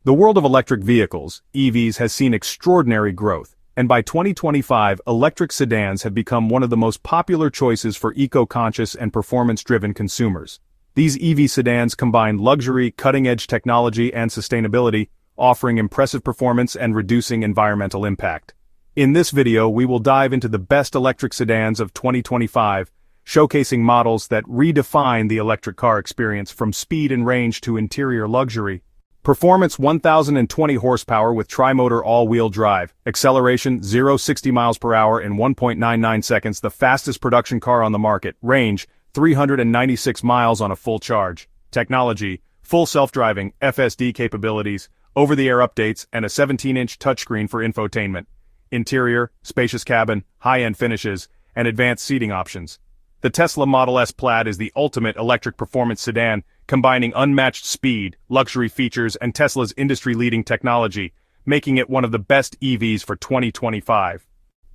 The world of electric vehicles, EVs, has seen extraordinary growth, and by 2025, electric sedans have become one of the most popular choices for eco-conscious and performance-driven consumers. These EV sedans combine luxury, cutting-edge technology and sustainability, offering impressive performance and reducing environmental impact. In this video, we will dive into the best electric sedans of 2025, showcasing models that redefine the electric car experience from speed and range to interior luxury. Performance: 1020 horsepower with tri-motor all-wheel drive. Acceleration: 0-60 miles per hour in 1.99 seconds, the fastest production car on the market. Range: 396 miles on a full charge. Technology: full self-driving, FSD capabilities, over-the-air updates, and a 17-inch touchscreen for infotainment. Interior: spacious cabin, high-end finishes, and advanced seating options. The Tesla Model S Plaid is the ultimate electric performance sedan, combining unmatched speed, luxury features, and Tesla's industry-leading technology, making it one of the best EVs for 2025.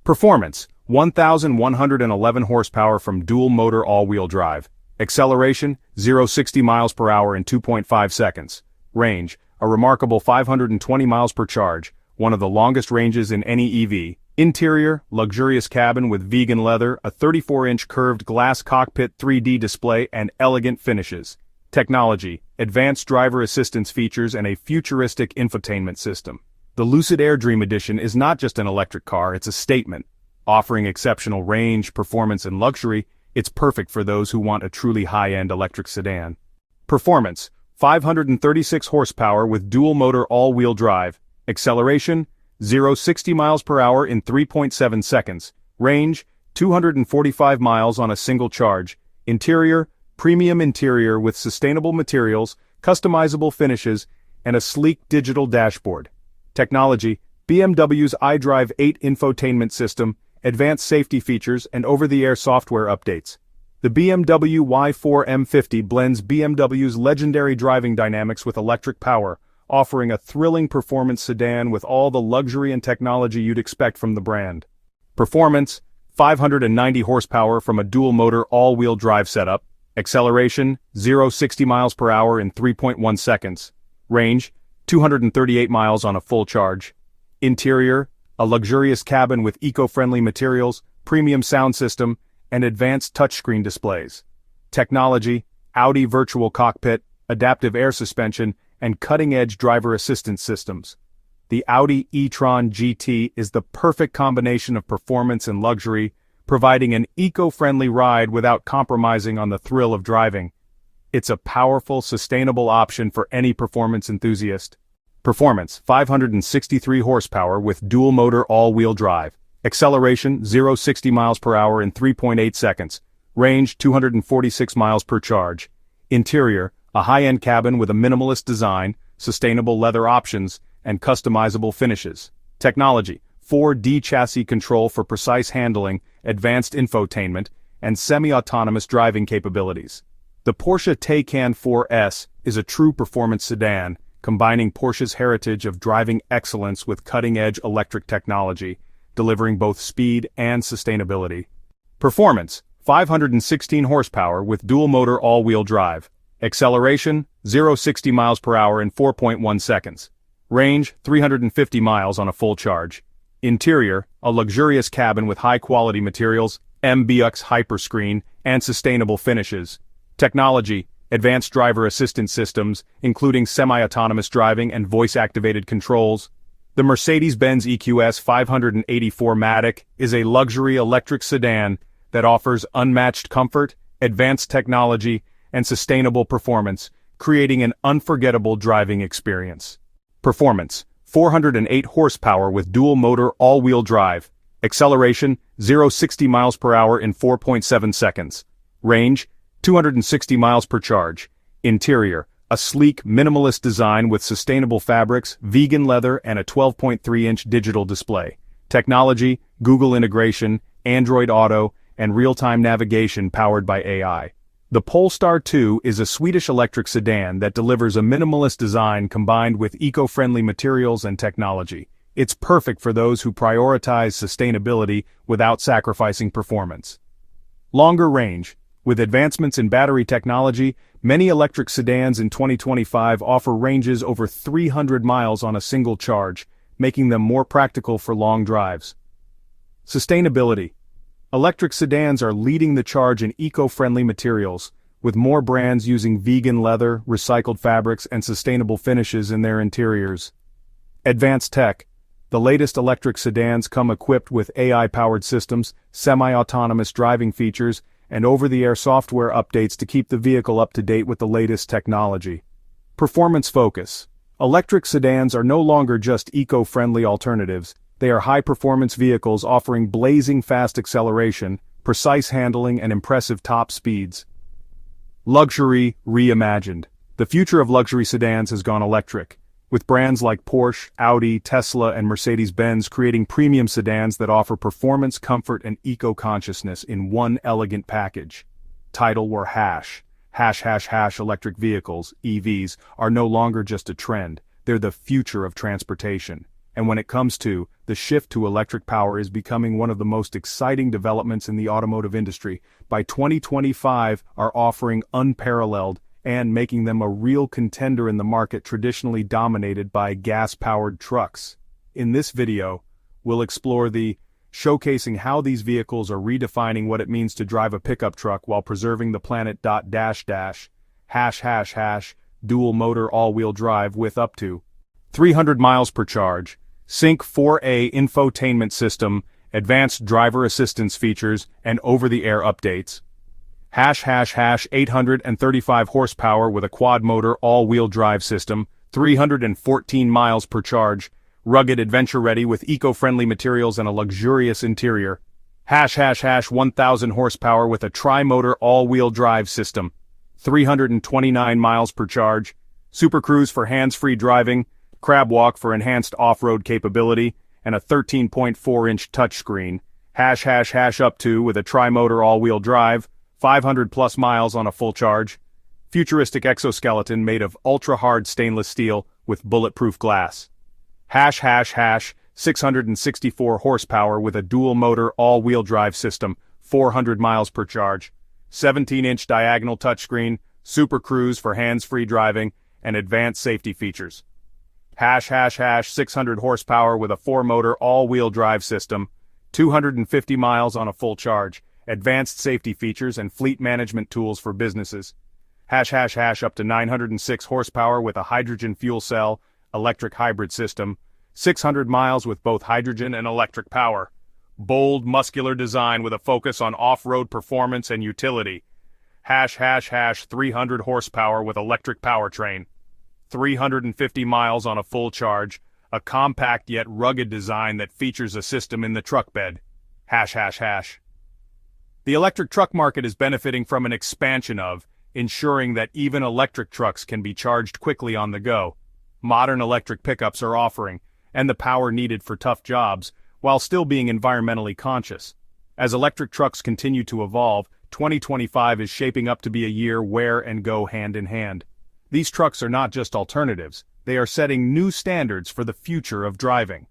Performance: 1,111 horsepower from dual-motor all-wheel drive. Acceleration: 0-60 miles per hour in 2.5 seconds. Range: a remarkable 520 miles per charge, one of the longest ranges in any EV. Interior: luxurious cabin with vegan leather, a 34-inch curved glass cockpit, 3D display, and elegant finishes. Technology: advanced driver assistance features and a futuristic infotainment system. The Lucid Air Dream Edition is not just an electric car, it's a statement. Offering exceptional range, performance, and luxury, it's perfect for those who want a truly high-end electric sedan. Performance: 536 horsepower with dual-motor all-wheel drive. Acceleration: 0-60 miles per hour in 3.7 seconds. Range: 245 miles on a single charge. Interior: premium interior with sustainable materials, customizable finishes, and a sleek digital dashboard. Technology: BMW's iDrive 8 infotainment system, advanced safety features, and over-the-air software updates. The BMW Y4 M50 blends BMW's legendary driving dynamics with electric power, offering a thrilling performance sedan with all the luxury and technology you'd expect from the brand. Performance: 590 horsepower from a dual-motor all-wheel drive setup. Acceleration: 0-60 miles per hour in 3.1 seconds. Range: 238 miles on a full charge. Interior: a luxurious cabin with eco-friendly materials, premium sound system, and advanced touchscreen displays. Technology: Audi virtual cockpit, adaptive air suspension, and cutting-edge driver assistance systems. The Audi e-tron GT is the perfect combination of performance and luxury, providing an eco-friendly ride without compromising on the thrill of driving. It's a powerful, sustainable option for any performance enthusiast. Performance: 563 horsepower with dual-motor all-wheel drive. Acceleration: 0-60 miles per hour in 3.8 seconds. Range: 246 miles per charge. Interior: a high-end cabin with a minimalist design, sustainable leather options, and customizable finishes. Technology: 4D chassis control for precise handling, advanced infotainment, and semi-autonomous driving capabilities. The Porsche Taycan 4S is a true performance sedan, combining Porsche's heritage of driving excellence with cutting-edge electric technology, delivering both speed and sustainability. Performance: 516 horsepower with dual-motor all-wheel drive. Acceleration: 0-60 miles per hour in 4.1 seconds. Range: 350 miles on a full charge. Interior: a luxurious cabin with high-quality materials, MBUX hyperscreen, and sustainable finishes. Technology: advanced driver assistance systems, including semi-autonomous driving and voice-activated controls. The Mercedes-Benz EQS 584 Matic is a luxury electric sedan that offers unmatched comfort, advanced technology, and sustainable performance, creating an unforgettable driving experience. Performance: 408 horsepower with dual-motor all-wheel drive. Acceleration: 0-60 miles per hour in 4.7 seconds. Range: 260 miles per charge. Interior: a sleek, minimalist design with sustainable fabrics, vegan leather, and a 12.3-inch digital display. Technology: Google integration, Android Auto, and real-time navigation powered by AI. The Polestar 2 is a Swedish electric sedan that delivers a minimalist design combined with eco-friendly materials and technology. It's perfect for those who prioritize sustainability without sacrificing performance. Longer range: with advancements in battery technology, Many electric sedans in 2025 offer ranges over 300 miles on a single charge, making them more practical for long drives. Sustainability. Electric sedans are leading the charge in eco-friendly materials, with more brands using vegan leather, recycled fabrics, and sustainable finishes in their interiors. Advanced tech. The latest electric sedans come equipped with AI-powered systems, semi-autonomous driving features, and over-the-air software updates to keep the vehicle up to date with the latest technology. Performance focus. Electric sedans are no longer just eco-friendly alternatives, they are high-performance vehicles offering blazing fast acceleration, precise handling, and impressive top speeds. Luxury reimagined. The future of luxury sedans has gone electric, with brands like Porsche, Audi, Tesla, and Mercedes-Benz creating premium sedans that offer performance, comfort, and eco-consciousness in one elegant package. Title war hash. Electric vehicles, EVs, are no longer just a trend, they're the future of transportation. And when it comes to, the shift to electric power is becoming one of the most exciting developments in the automotive industry. By 2025 are offering unparalleled and making them a real contender in the market traditionally dominated by gas-powered trucks. In this video, we'll explore showcasing how these vehicles are redefining what it means to drive a pickup truck while preserving the planet. Dual motor all-wheel drive with up to 300 miles per charge, Sync 4A infotainment system, advanced driver assistance features, and over-the-air updates. 835 horsepower with a quad-motor all-wheel drive system, 314 miles per charge, rugged adventure-ready with eco-friendly materials and a luxurious interior. 1000 horsepower with a tri-motor all-wheel drive system, 329 miles per charge, Super Cruise for hands-free driving, Crab Walk for enhanced off-road capability, and a 13.4-inch touchscreen. Up to with a tri-motor all-wheel drive, 500 plus miles on a full charge. Futuristic exoskeleton made of ultra-hard stainless steel with bulletproof glass. 664 horsepower with a dual-motor all-wheel drive system, 400 miles per charge. 17-inch diagonal touchscreen, Super Cruise for hands-free driving, and advanced safety features. 600 horsepower with a 4-motor all-wheel drive system, 250 miles on a full charge. Advanced safety features and fleet management tools for businesses. Up to 906 horsepower with a hydrogen fuel cell, electric hybrid system, 600 miles with both hydrogen and electric power. Bold, muscular design with a focus on off-road performance and utility. 300 horsepower with electric powertrain. 350 miles on a full charge, a compact yet rugged design that features a system in the truck bed. The electric truck market is benefiting from an expansion of, ensuring that even electric trucks can be charged quickly on the go. Modern electric pickups are offering, and the power needed for tough jobs, while still being environmentally conscious. As electric trucks continue to evolve, 2025 is shaping up to be a year where and go hand in hand. These trucks are not just alternatives, they are setting new standards for the future of driving.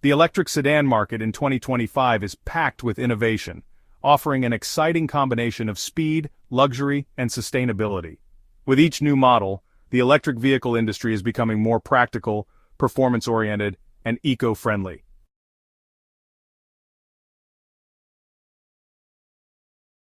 The electric sedan market in 2025 is packed with innovation, offering an exciting combination of speed, luxury, and sustainability. With each new model, the electric vehicle industry is becoming more practical, performance-oriented, and eco-friendly.